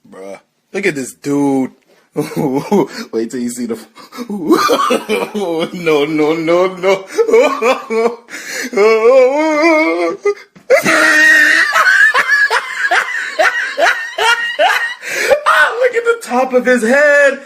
Bruh. Look at this dude. Wait till you see the... No, no, no, no. Look at the top of his head.